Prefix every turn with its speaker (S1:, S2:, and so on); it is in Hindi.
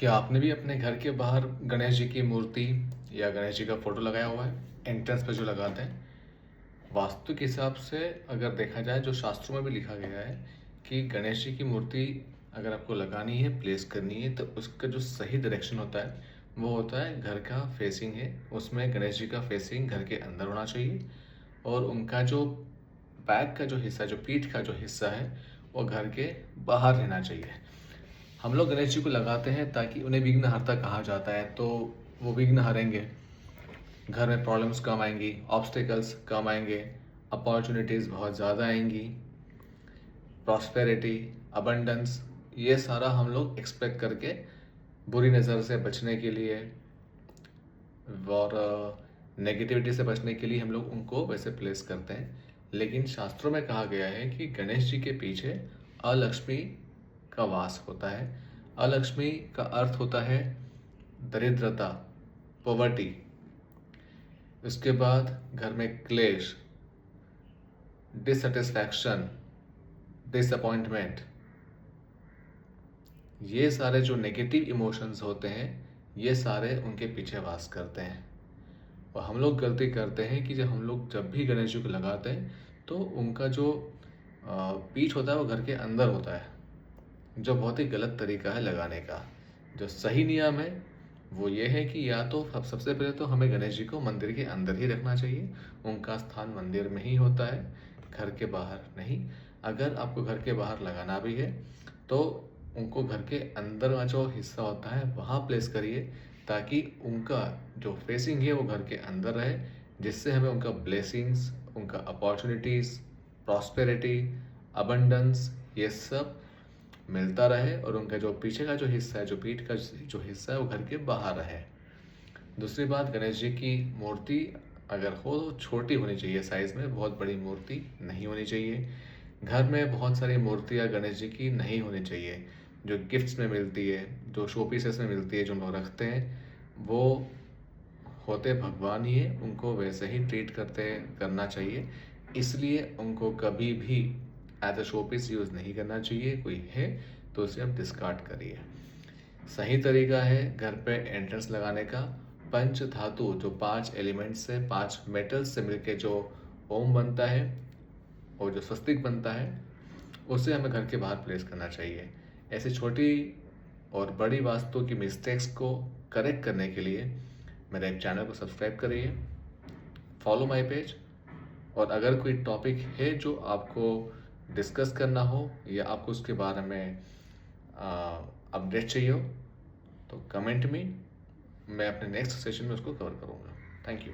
S1: क्या आपने भी अपने घर के बाहर गणेश जी की मूर्ति या गणेश जी का फोटो लगाया हुआ है? एंट्रेंस पे जो लगाते हैं। वास्तु के हिसाब से अगर देखा जाए, जो शास्त्रों में भी लिखा गया है कि गणेश जी की मूर्ति अगर आपको लगानी है, प्लेस करनी है, तो उसका जो सही डायरेक्शन होता है वो होता है घर का फेसिंग है। उसमें गणेश जी का फेसिंग घर के अंदर होना चाहिए और उनका जो बैक का जो हिस्सा, जो पीठ का जो हिस्सा है, वो घर के बाहर रहना चाहिए। हम लोग गणेश जी को लगाते हैं ताकि उन्हें विघ्नहर्ता कहा जाता है, तो वो विघ्न हरेंगे, घर में प्रॉब्लम्स कम आएंगी, ऑब्स्टिकल्स कम आएंगे, अपॉर्चुनिटीज़ बहुत ज़्यादा आएंगी, प्रॉस्पेरिटी, अबंडेंस, ये सारा हम लोग एक्सपेक्ट करके बुरी नज़र से बचने के लिए और नेगेटिविटी से बचने के लिए हम लोग उनको वैसे प्लेस करते हैं। लेकिन शास्त्रों में कहा गया है कि गणेश जी के पीछे अलक्ष्मी का वास होता है। अलक्ष्मी का अर्थ होता है दरिद्रता, पॉवर्टी। उसके बाद घर में क्लेश, डिससेटिस्फैक्शन, डिसअपॉइंटमेंट, ये सारे जो नेगेटिव इमोशंस होते हैं, ये सारे उनके पीछे वास करते हैं। और हम लोग गलती करते हैं कि जब भी गणेश जी को लगाते हैं तो उनका जो पीठ होता है वो घर के अंदर होता है, जो बहुत ही गलत तरीका है लगाने का। जो सही नियम है वो ये है कि या तो सबसे पहले तो हमें गणेश जी को मंदिर के अंदर ही रखना चाहिए। उनका स्थान मंदिर में ही होता है, घर के बाहर नहीं। अगर आपको घर के बाहर लगाना भी है तो उनको घर के अंदर का जो हिस्सा होता है वहाँ प्लेस करिए, ताकि उनका जो फेसिंग है वो घर के अंदर रहे, जिससे हमें उनका ब्लेसिंग्स, उनका अपॉर्चुनिटीज़, प्रॉस्पेरिटी, अबंडेंस, ये सब मिलता रहे और उनका जो पीछे का जो हिस्सा है, जो पीठ का जो हिस्सा है, वो घर के बाहर रहे। दूसरी बात, गणेश जी की मूर्ति अगर हो तो छोटी होनी चाहिए साइज़ में, बहुत बड़ी मूर्ति नहीं होनी चाहिए। घर में बहुत सारी मूर्तियाँ गणेश जी की नहीं होनी चाहिए। जो गिफ्ट्स में मिलती है, जो शो पीसेस में मिलती है, जो लोग रखते हैं, वो होते भगवान ही है, उनको वैसे ही ट्रीट करना चाहिए। इसलिए उनको कभी भी as a show piece use नहीं करना चाहिए। कोई है तो उसे आप डिस्कार्ड करिए। सही तरीका है घर पे एंट्रेंस लगाने का, पंच धातु, जो 5 एलिमेंट्स से, 5 मेटल्स से मिलके जो ओम बनता है और जो स्वस्तिक बनता है, उसे हमें घर के बाहर प्लेस करना चाहिए। ऐसी छोटी और बड़ी वास्तु की मिस्टेक्स को करेक्ट करने के लिए मेरे चैनल को सब्सक्राइब करिए, फॉलो माय पेज। और अगर कोई टॉपिक है जो आपको डिस्कस करना हो या आपको उसके बारे में अपडेट चाहिए हो, तो कमेंट में, मैं अपने नेक्स्ट सेशन में उसको कवर करूँगा। Thank you.